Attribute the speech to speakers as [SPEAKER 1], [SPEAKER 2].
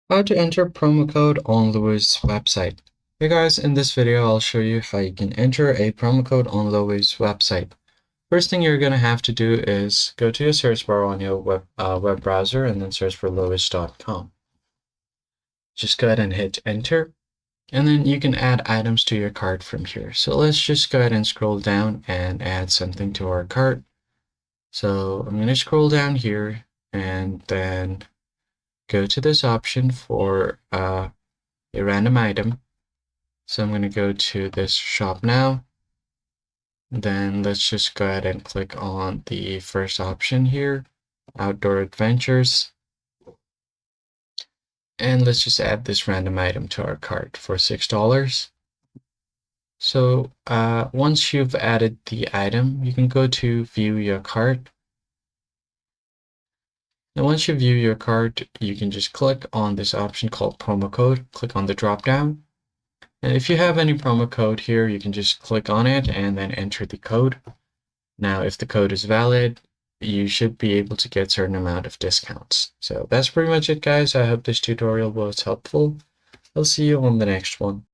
[SPEAKER 1] How to enter promo code on Lowe's website. Hey guys, in this video I'll show you how you can enter a promo code on Lowe's website. First thing you're going to have to do is go to your search bar on your web browser and then search for lowes.com. Just go ahead and hit enter, and then you can add items to your cart from here. So let's just go ahead and scroll down and add something to our cart. So I'm going to scroll down here and then go to this option for a random item. So I'm going to go to this shop now. Then let's just go ahead and click on the first option here, outdoor adventures. And let's just add this random item to our cart for $6. So once you've added the item, you can go to view your cart. Now once you view your cart, you can just click on this option called promo code, click on the drop down. And if you have any promo code here, you can just click on it and then enter the code. Now, if the code is valid, you should be able to get a certain amount of discounts. So that's pretty much it, guys. I hope this tutorial was helpful. I'll see you on the next one.